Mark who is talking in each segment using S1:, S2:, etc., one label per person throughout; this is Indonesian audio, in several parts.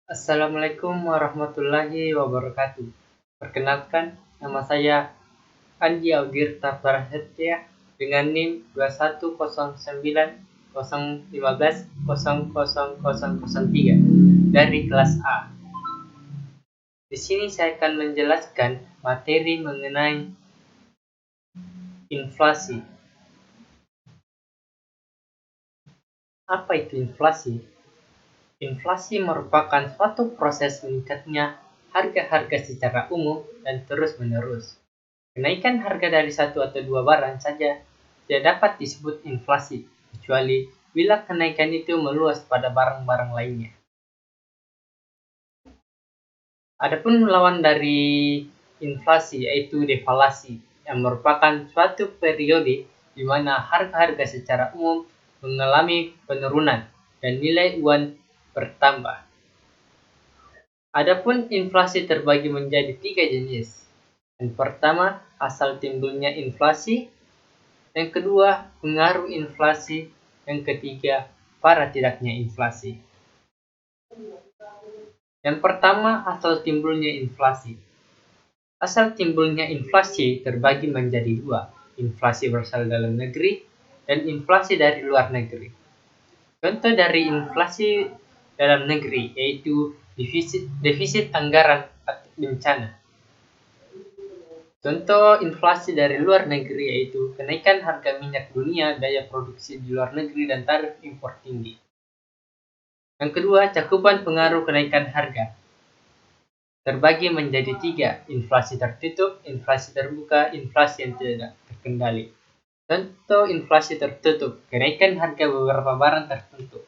S1: Assalamualaikum warahmatullahi wabarakatuh. Perkenalkan, nama saya Andi Augirta Prasetya dengan NIM 210900150003 dari kelas A. Di sini saya akan menjelaskan materi mengenai inflasi. Apa itu inflasi? Inflasi merupakan suatu proses meningkatnya harga-harga secara umum dan terus-menerus. Kenaikan harga dari satu atau dua barang saja tidak dapat disebut inflasi, kecuali bila kenaikan itu meluas pada barang-barang lainnya. Adapun lawan dari inflasi yaitu deflasi, yang merupakan suatu periode di mana harga-harga secara umum mengalami penurunan dan nilai uang bertambah. Adapun inflasi terbagi menjadi 3 jenis. Yang pertama, asal timbulnya inflasi. Yang kedua, pengaruh inflasi. Yang ketiga, para tidaknya inflasi. Yang pertama, asal timbulnya inflasi. Asal timbulnya inflasi terbagi menjadi dua, inflasi berasal dalam negeri dan inflasi dari luar negeri. Contoh dari inflasi dalam negeri yaitu defisit anggaran atau bencana. Contoh inflasi dari luar negeri yaitu kenaikan harga minyak dunia, daya produksi di luar negeri, dan tarif impor tinggi. Yang kedua, cakupan pengaruh kenaikan harga. Terbagi menjadi 3, inflasi tertutup, inflasi terbuka, inflasi yang tidak terkendali. Contoh inflasi tertutup, kenaikan harga beberapa barang tertentu.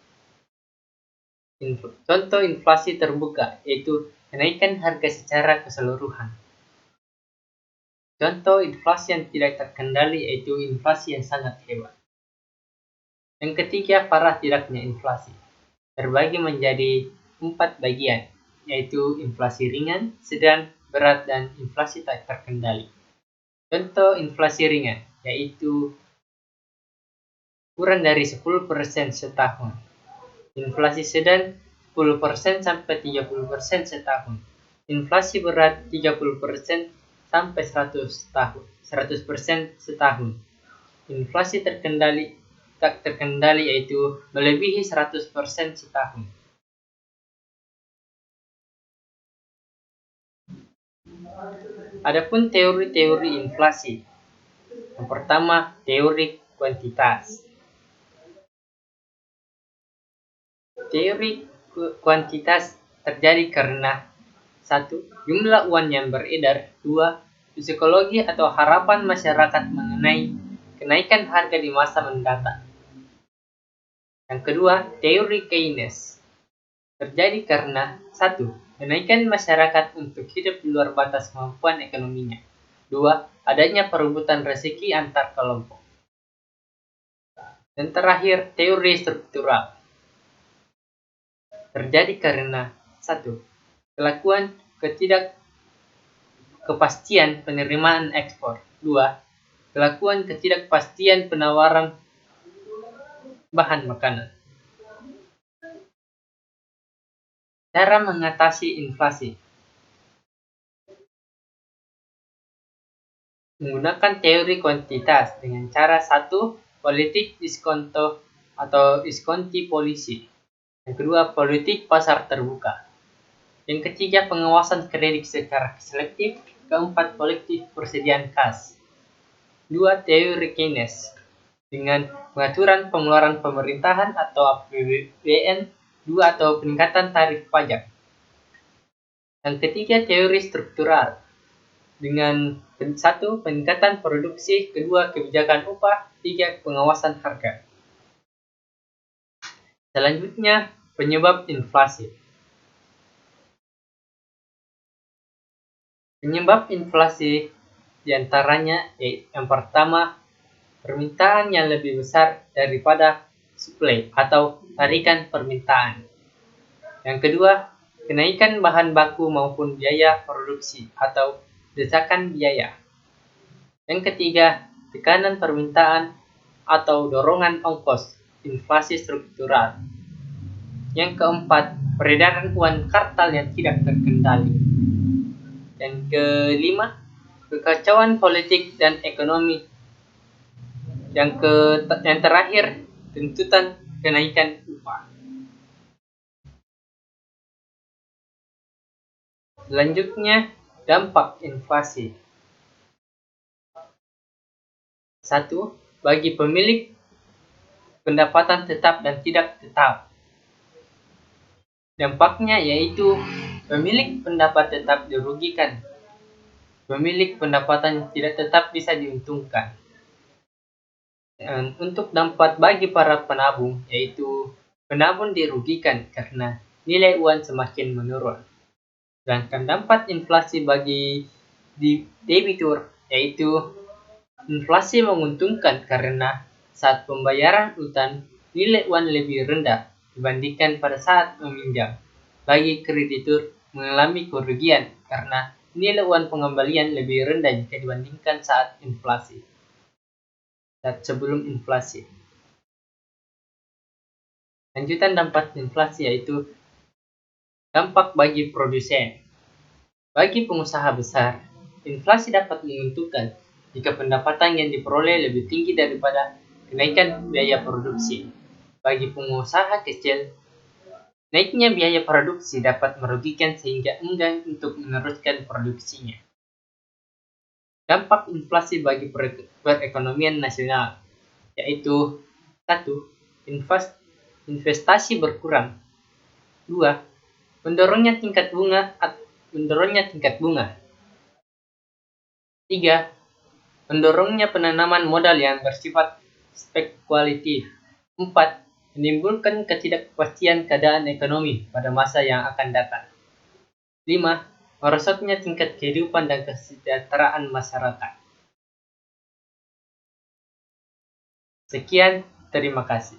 S1: Contoh inflasi terbuka, yaitu kenaikan harga secara keseluruhan. Contoh inflasi yang tidak terkendali yaitu inflasi yang sangat hebat. Yang ketiga, parah tidaknya inflasi. Terbagi menjadi 4 bagian, yaitu inflasi ringan, sedang, berat, dan inflasi tak terkendali. Contoh inflasi ringan, yaitu kurang dari 10% setahun. Inflasi sedang 10% sampai 30% setahun. Inflasi berat 30% sampai 100% setahun. Inflasi tak terkendali yaitu melebihi 100% setahun. Adapun teori-teori inflasi. Yang pertama, teori kuantitas. Teori kuantitas terjadi karena 1. Jumlah uang yang beredar. 2. Psikologi atau harapan masyarakat mengenai kenaikan harga di masa mendatang. Yang kedua, teori Keynes. Terjadi karena 1. Kenaikan masyarakat untuk hidup di luar batas kemampuan ekonominya. 2. Adanya perebutan rezeki antar kelompok. Dan terakhir, teori struktural. Terjadi karena 1. Kelakuan ketidakpastian penerimaan ekspor. 2. Kelakuan ketidakpastian penawaran bahan makanan. Cara mengatasi inflasi. Menggunakan teori kuantitas dengan cara 1. Politik diskonto atau diskonti polisi. Yang kedua, politik pasar terbuka. Yang ketiga, pengawasan kredit secara selektif. Keempat, kolektif persediaan kas. 2. Teori Keynes dengan pengaturan pengeluaran pemerintahan atau APBN. 2. Atau peningkatan tarif pajak. Yang ketiga, teori struktural dengan 1. Peningkatan produksi. 2. Kebijakan upah. 3. Pengawasan harga. Selanjutnya, penyebab inflasi. Penyebab inflasi diantaranya yang pertama, permintaan yang lebih besar daripada suplai atau tarikan permintaan. Yang kedua, kenaikan bahan baku maupun biaya produksi atau desakan biaya. Yang ketiga, tekanan permintaan atau dorongan ongkos, inflasi struktural. Yang keempat, peredaran uang kartal yang tidak terkendali. Dan kelima, kekacauan politik dan ekonomi. Yang terakhir, tuntutan kenaikan upah. Selanjutnya, dampak inflasi. 1. Bagi pemilik pendapatan tetap dan tidak tetap. Dampaknya yaitu pemilik pendapat tetap dirugikan. Pemilik pendapatan tidak tetap bisa diuntungkan. Dan untuk dampak bagi para penabung yaitu penabung dirugikan karena nilai uang semakin menurun. Sedangkan dampak inflasi bagi debitur yaitu inflasi menguntungkan karena saat pembayaran utang nilai uang lebih rendah dibandingkan pada saat meminjam. Bagi kreditur mengalami kerugian karena nilai uang pengembalian lebih rendah jika dibandingkan saat inflasi dan sebelum inflasi. Lanjutan dampak inflasi yaitu dampak bagi produsen. Bagi pengusaha besar, inflasi dapat menguntungkan jika pendapatan yang diperoleh lebih tinggi daripada kenaikan biaya produksi. Bagi pengusaha kecil, naiknya biaya produksi dapat merugikan sehingga enggan untuk meneruskan produksinya. Dampak inflasi bagi perekonomian nasional yaitu 1. Investasi berkurang. 2. Mendorongnya tingkat bunga. 3. Mendorongnya penanaman modal yang bersifat spekulatif. 4. Menimbulkan ketidakpastian keadaan ekonomi pada masa yang akan datang. 5. Merosotnya tingkat kehidupan dan kesejahteraan masyarakat. Sekian, terima kasih.